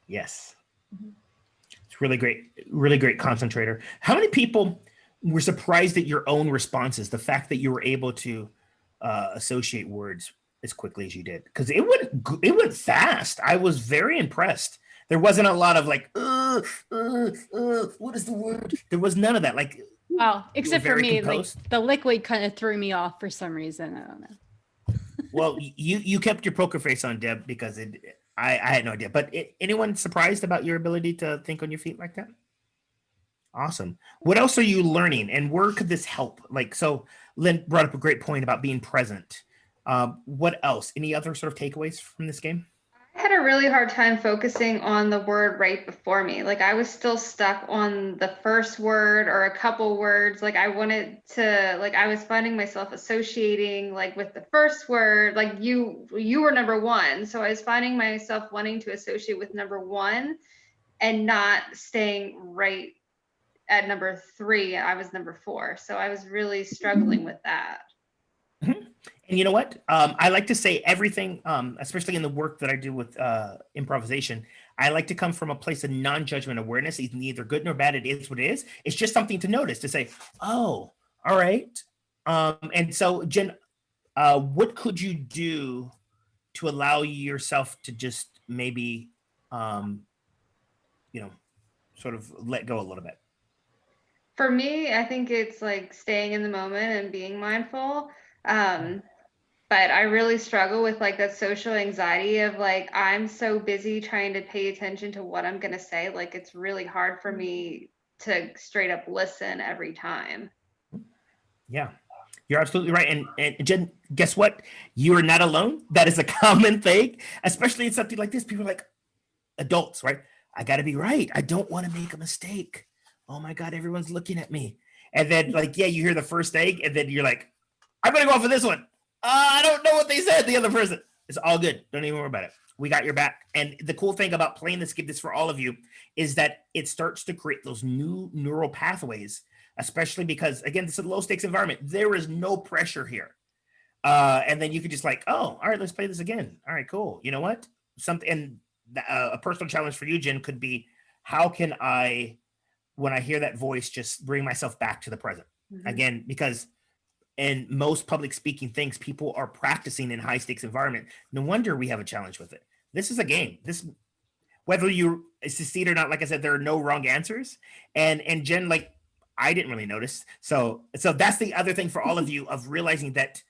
Yes. It's really great concentrator. How many people were surprised at your own responses? The fact that you were able to associate words as quickly as you did, because it went fast. I was very impressed. There wasn't a lot of like, what is the word? There was none of that. Like, Wow. Except for very me, composed. like the liquid kind of threw me off for some reason. I don't know. well, you kept your poker face on, Deb, because I had no idea. But anyone surprised about your ability to think on your feet like that? Awesome. What else are you learning, and where could this help? Like, so Lynn brought up a great point about being present. What else? Any other sort of takeaways from this game? I had a really hard time focusing on the word right before me. Like I was still stuck on the first word or a couple words. Like I wanted to, like I was finding myself associating like with the first word, like you were number one. So I was finding myself wanting to associate with number one and not staying right at number three. I was number four. So I was really struggling with that. And you know what? I like to say everything, especially in the work that I do with improvisation, I like to come from a place of non-judgment awareness. It's neither good nor bad. It is what it is. It's just something to notice, to say, oh, all right. And so, Jen, what could you do to allow yourself to just maybe, sort of let go a little bit? For me, I think it's like staying in the moment and being mindful. But I really struggle with like that social anxiety of like, I'm so busy trying to pay attention to what I'm going to say. Like, it's really hard for me to straight up listen every time. Yeah, you're absolutely right. And Jen, guess what? You are not alone. That is a common thing, especially in something like this. People are like adults, right? I got to be right. I don't want to make a mistake. Oh my God, everyone's looking at me. And then like, yeah, you hear the first egg and then you're like, I'm going to go for this one. I don't know what they said, the other person. It's all good. Don't even worry about it. We got your back. And the cool thing about playing this game, this for all of you, is that it starts to create those new neural pathways, especially because, again, this is a low stakes environment. There is no pressure here. And then you could just like, oh, all right, let's play this again. All right, cool. You know what? A personal challenge for you, Jen, could be, how can I, when I hear that voice, just bring myself back to the present? Mhm. Again, because in most public speaking things, people are practicing in high stakes environment. No wonder we have a challenge with it. This is a game. whether you succeed or not, like I said, there are no wrong answers. And Jen, like, I didn't really notice. So that's the other thing for all of you, of realizing that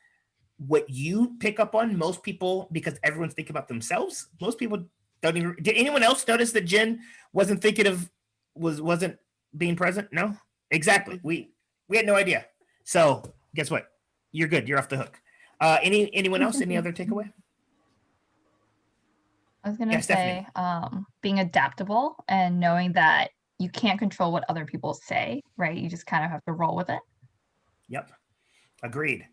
what you pick up on, most people, because everyone's thinking about themselves, most people don't even. Did anyone else notice that Jen wasn't thinking of, wasn't being present? No, exactly. We had no idea. So guess what? You're good. You're off the hook. Anyone else? Any other takeaway? I was going Yeah, to Stephanie. say being adaptable and knowing that you can't control what other people say, right? You just kind of have to roll with it. Yep. Agreed.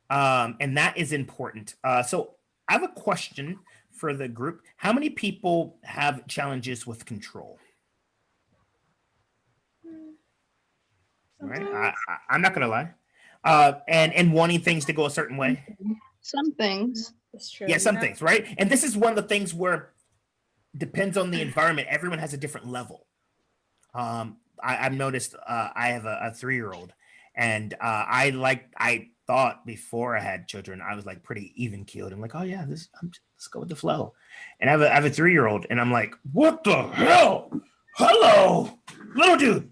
And that is important. So I have a question for the group. How many people have challenges with control? All right. I'm not going to lie. And wanting things to go a certain way. Some things. That's true. Yeah, some things, right? And this is one of the things where depends on the environment. Everyone has a different level. I've noticed I have a 3-year-old, and I thought before I had children, I was like pretty even keeled. I'm like, oh yeah, let's go with the flow. And I have a 3-year-old, and I'm like, what the hell? Hello, little dude.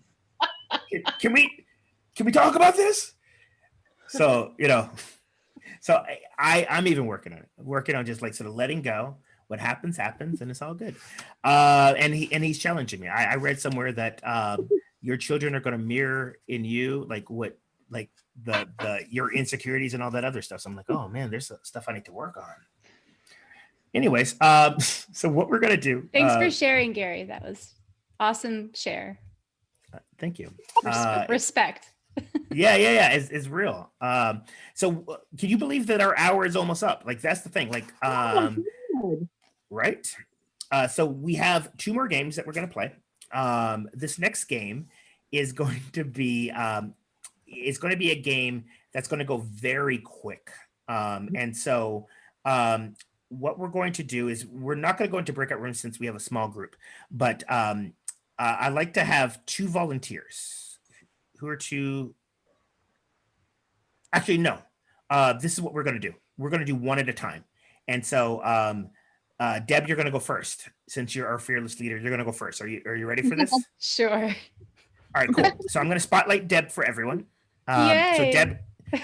Can we talk about this? So so I'm even working on just like sort of letting go. What happens, and it's all good. And he's challenging me. I read somewhere that your children are going to mirror in you like your insecurities and all that other stuff. So I'm like, oh man, there's stuff I need to work on. Anyways, so what we're gonna do. Thanks for sharing, Gary. That was awesome share. Thank you. Respect. Yeah, it's real. So can you believe that our hour is almost up? Like that's the thing. Like right. So we have 2 more games that we're gonna play. This next game is going to be a game that's going to go very quick. And so what we're going to do is we're not going to go into breakout rooms since we have a small group, but I like to have 2 volunteers who are to actually, no, this is what we're going to do. We're going to do one at a time. And so Deb, you're going to go first. Since you're our fearless leader, you're going to go first. Are you ready for this? Sure. All right, cool. So I'm going to spotlight Deb for everyone. So Yay.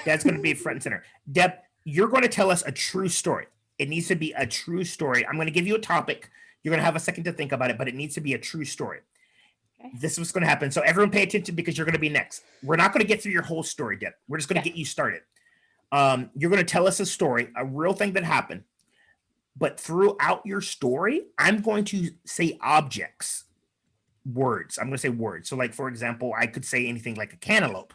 Deb's going to be front and center. Deb, you're going to tell us a true story. It needs to be a true story. I'm going to give you a topic. You're going to have a second to think about it, but it needs to be a true story. Okay. This is what's going to happen. So everyone pay attention because you're going to be next. We're not going to get through your whole story, Deb. We're just going to get you started. You're going to tell us a story, a real thing that happened. But throughout your story, I'm going to say objects, words. I'm going to say words. So like, for example, I could say anything like a cantaloupe.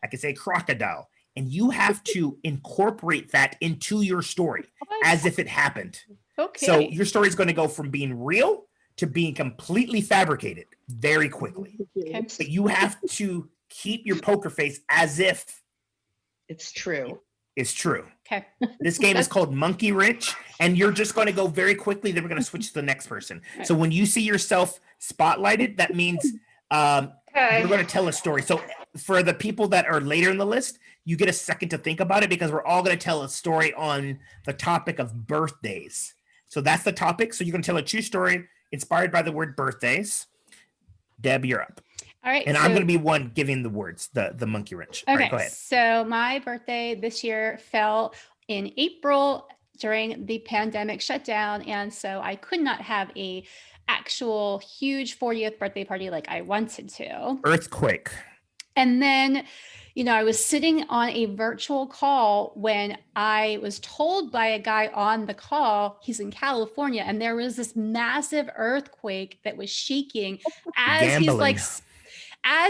I could say crocodile. And you have to incorporate that into your story as if it happened. Okay. So your story is going to go from being real to being completely fabricated very quickly. Okay. But you have to keep your poker face as if It's true. it's true. Okay. This game is called Monkey Wrench, and you're just going to go very quickly. Then we're going to switch to the next person. Right. So when you see yourself spotlighted, that means you're going to tell a story. So for the people that are later in the list, you get a second to think about it because we're all going to tell a story on the topic of birthdays. So that's the topic. So you're going to tell a true story inspired by the word birthdays. Deb, you're up. All right. And I'm going to be one giving the words, the monkey wrench. Okay. All right, go ahead. So my birthday this year fell in April during the pandemic shutdown. And so I could not have a actual huge 40th birthday party like I wanted to. Earthquake. And then, I was sitting on a virtual call when I was told by a guy on the call, he's in California, and there was this massive earthquake that was shaking as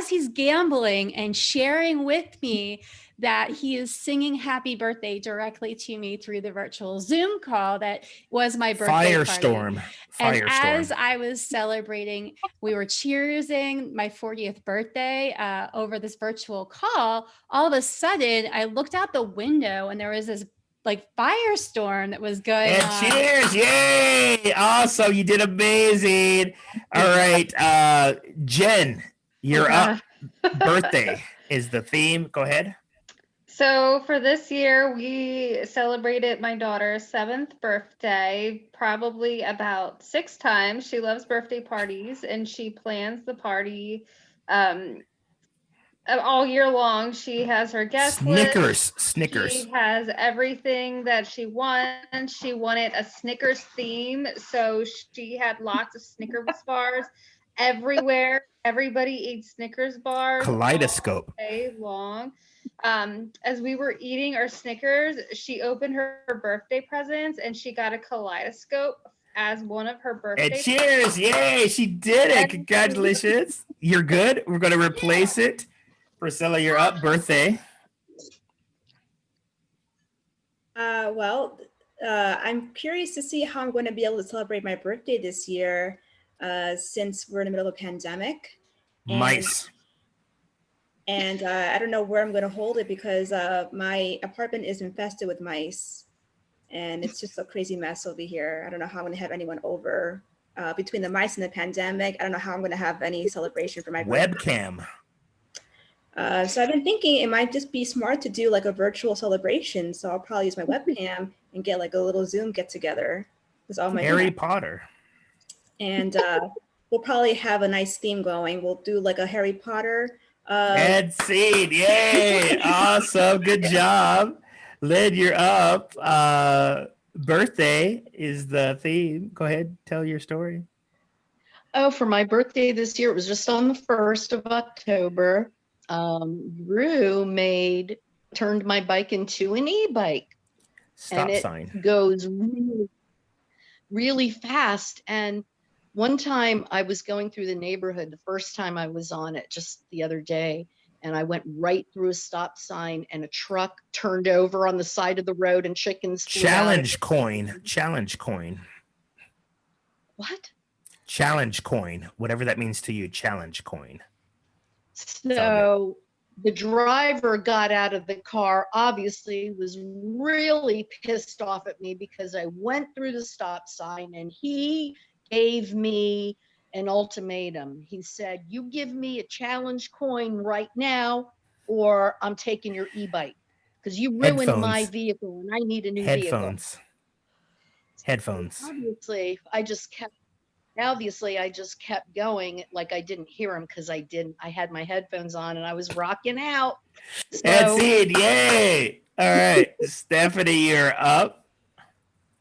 he's gambling and sharing with me that he is singing happy birthday directly to me through the virtual Zoom call that was my birthday Firestorm. party. And as I was celebrating, we were cheersing my 40th birthday over this virtual call. All of a sudden, I looked out the window and there was this like firestorm that was going on. Cheers. Yay. Awesome. You did amazing. All right. Jen, you're up. Birthday is the theme. Go ahead. So for this year, we celebrated my daughter's 7th birthday probably about 6 times. She loves birthday parties and she plans the party all year long. She has her guest list. Snickers. She has everything that she wants. She wanted a Snickers theme, so she had lots of Snickers bars everywhere. Everybody ate Snickers bars Kaleidoscope. all day long. As we were eating our Snickers, she opened her birthday presents and she got a kaleidoscope as one of her birthday. And cheers! Yay! She did it! Congratulations! You're good. We're gonna replace it. Priscilla, you're up. Birthday. I'm curious to see how I'm going to be able to celebrate my birthday this year, since we're in the middle of a pandemic. Mice. And I don't know where I'm going to hold it because my apartment is infested with mice. And it's just a crazy mess over here. I don't know how I'm going to have anyone over. Between the mice and the pandemic, I don't know how I'm going to have any celebration for my birthday. Webcam. So I've been thinking it might just be smart to do like a virtual celebration. So I'll probably use my webcam and get like a little Zoom get together with all my Harry friends. Potter. And we'll probably have a nice theme going. We'll do like a Harry Potter. Ed Seed. Yay! Awesome. Good job. Lynn, you're up. Birthday is the theme. Go ahead, tell your story. Oh, for my birthday this year, it was just on the 1st of October. Drew turned my bike into an e-bike. Stop and it sign. goes really, really fast. And one time I was going through the neighborhood, the first time I was on it just the other day, and I went right through a stop sign and a truck turned over on the side of the road and chickens flew out. Challenge coin. Challenge coin. What? Challenge coin. Whatever that means to you. Challenge coin. So the driver got out of the car, obviously was really pissed off at me because I went through the stop sign, and he gave me an ultimatum. He said, "You give me a challenge coin right now or I'm taking your e-bike because you ruined my vehicle and I need a new vehicle." Headphones. Obviously, I just kept going like I didn't hear him because I had my headphones on and I was rocking out. Ed Seed, yay! All right, Stephanie, you're up.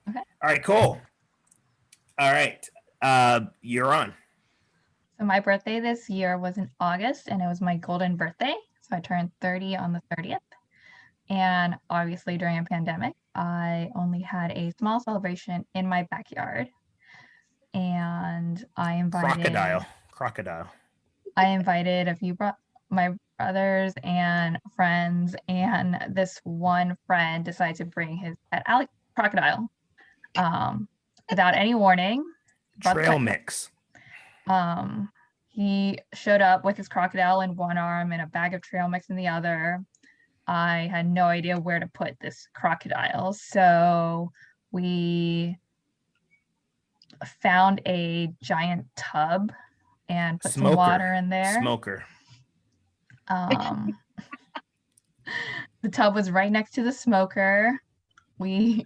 Okay. All right, cool. All right, you're on. So my birthday this year was in August and it was my golden birthday. So I turned 30 on the 30th. And obviously during a pandemic, I only had a small celebration in my backyard. And I invited Crocodile. I invited a few my brothers and friends, and this one friend decided to bring his pet crocodile without any warning. Trail mix. He showed up with his crocodile in one arm and a bag of trail mix in the other. I had no idea where to put this crocodile, so we found a giant tub and put some water in there. Smoker. The tub was right next to the smoker. We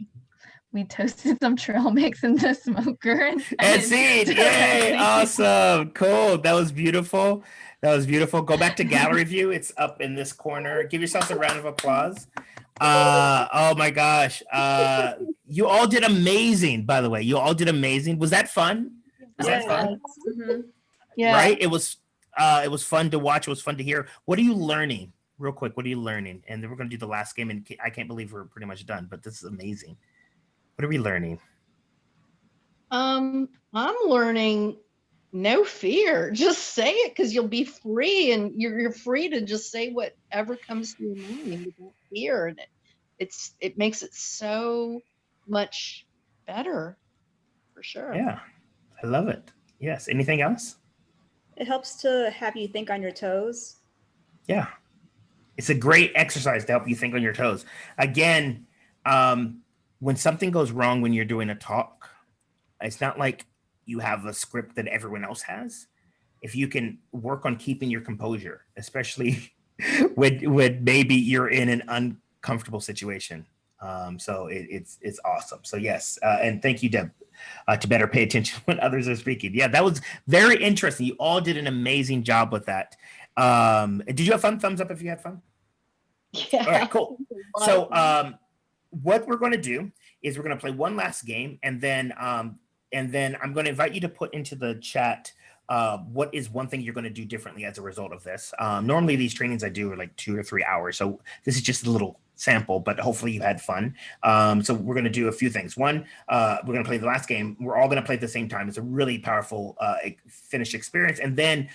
toasted some trail mix in the smoker. And Seed, yay! Awesome, cool. That was beautiful. Go back to gallery view. It's up in this corner. Give yourselves a round of applause. Oh my gosh. You all did amazing, by the way. You all did amazing. Was that fun? Was that fun? Mm-hmm. Yeah. Right? It was fun to watch. It was fun to hear. What are you learning? Real quick, what are you learning? And then we're going to do the last game, and I can't believe we're pretty much done, but this is amazing. What are we learning? I'm learning no fear. Just say it because you'll be free, and you're free to just say whatever comes to your mind without fear. And it makes it so much better, for sure. Yeah, I love it. Yes. Anything else? It helps to have you think on your toes. Yeah. It's a great exercise to help you think on your toes. Again, when something goes wrong when you're doing a talk, it's not like you have a script that everyone else has. If you can work on keeping your composure, especially when maybe you're in an uncomfortable situation. So it's awesome. So yes, and thank you, Deb, to better pay attention when others are speaking. Yeah, that was very interesting. You all did an amazing job with that. Did you have fun? Thumbs up if you had fun. Yeah. All right, cool. So what we're going to do is we're going to play one last game, and then I'm going to invite you to put into the chat what is one thing you're going to do differently as a result of this. Normally these trainings I do are like 2 or 3 hours, so this is just a little sample, but hopefully you had fun. So we're going to do a few things. One, we're going to play the last game. We're all going to play at the same time. It's a really powerful finished experience. And then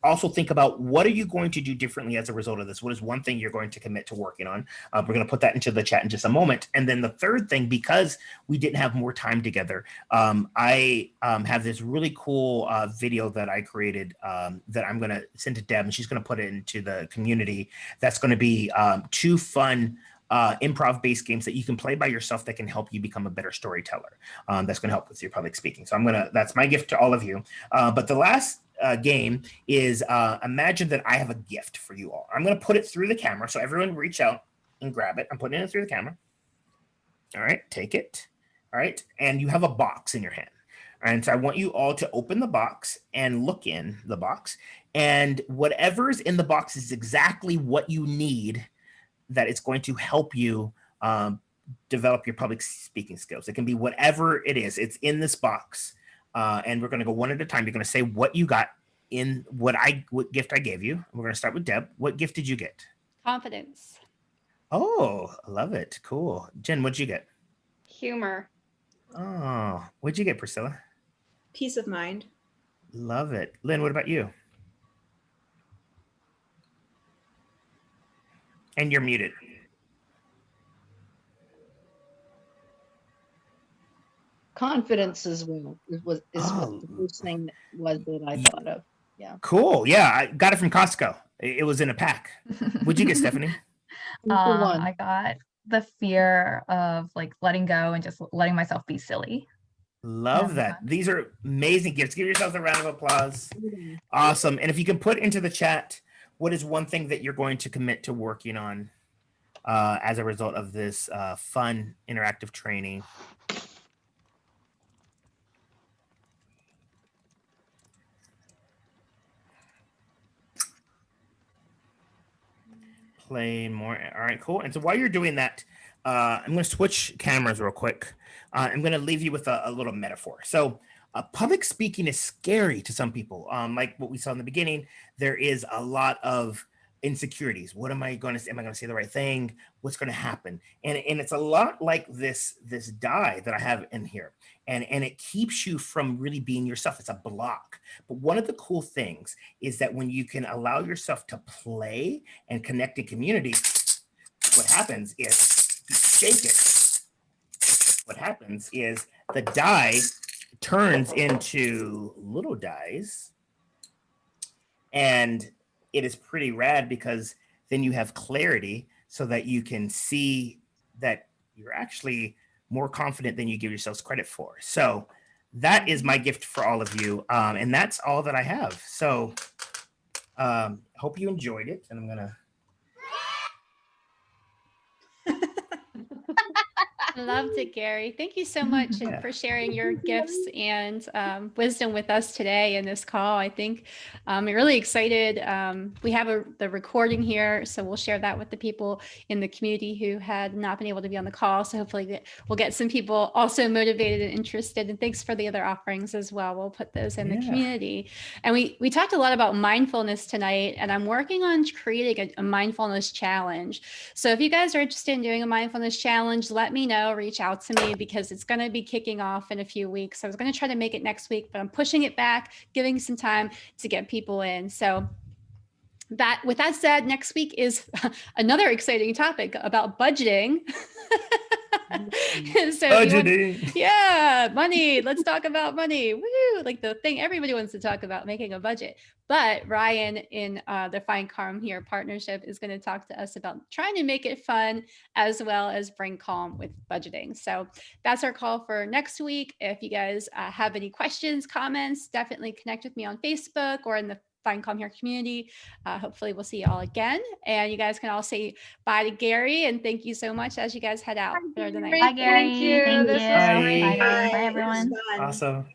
also think about, what are you going to do differently as a result of this? What is one thing you're going to commit to working on? We're going to put that into the chat in just a moment. And then the third thing, because we didn't have more time together, I have this really cool video that I created that I'm going to send to Deb, and she's going to put it into the community. That's going to be 2 fun improv-based games that you can play by yourself that can help you become a better storyteller. That's going to help with your public speaking. So that's my gift to all of you. But the last game is imagine that I have a gift for you all. I'm going to put it through the camera. So everyone reach out and grab it. I'm putting it through the camera. All right, take it. All right, and you have a box in your hand. And so I want you all to open the box and look in the box. And whatever's in the box is exactly what you need, that it's going to help you develop your public speaking skills. It can be whatever it is. It's in this box. And we're going to go one at a time. You're going to say what you got in what gift I gave you. We're going to start with Deb. What gift did you get? Confidence. Oh, I love it. Cool. Jen, what'd you get? Humor. Oh, what'd you get, Priscilla? Peace of mind. Love it. Lynn, what about you? And you're muted. Confidence as well is what the first thing that I thought of. Yeah. Cool. Yeah, I got it from Costco. It was in a pack. What'd you get, Stephanie? I got the fear of like letting go and just letting myself be silly. Love that. These are amazing gifts. Give yourself a round of applause. Awesome. And if you can put into the chat, what is one thing that you're going to commit to working on as a result of this fun interactive training? Play more. All right, cool. And so while you're doing that, I'm going to switch cameras real quick. I'm going to leave you with a little metaphor. So public speaking is scary to some people. Like what we saw in the beginning, there is a lot of insecurities. What am I going to say? Am I going to say the right thing? What's going to happen? And it's a lot like this die that I have in here. And it keeps you from really being yourself. It's a block. But one of the cool things is that when you can allow yourself to play and connect in community, what happens is you shake it. What happens is the die turns into little dies. And it is pretty rad because then you have clarity so that you can see that you're actually more confident than you give yourselves credit for. So that is my gift for all of you. And that's all that I have. So hope you enjoyed it. And I'm gonna. Loved it, Gary. Thank you so much for sharing your gifts and wisdom with us today in this call. I think I'm really excited. We have the recording here, so we'll share that with the people in the community who had not been able to be on the call. So hopefully we'll get some people also motivated and interested. And thanks for the other offerings as well. We'll put those in the community. And we talked a lot about mindfulness tonight, and I'm working on creating a mindfulness challenge. So if you guys are interested in doing a mindfulness challenge, let me know. Reach out to me because it's going to be kicking off in a few weeks. I was going to try to make it next week, but I'm pushing it back, giving some time to get people in. So with that said, next week is another exciting topic about budgeting. So budgeting. Money. Let's talk about money. Woo! Like the thing everybody wants to talk about, making a budget. But Ryan in the Find Calm Here partnership is going to talk to us about trying to make it fun as well as bring calm with budgeting. So that's our call for next week. If you guys have any questions, comments, definitely connect with me on Facebook or in the Find Calm Here community. Hopefully we'll see you all again. And you guys can all say bye to Gary, and thank you so much as you guys head out for the night. Bye, Gary. Thank you. Thank This you. was Bye. great. Bye, Bye. It was everyone. fun. Awesome.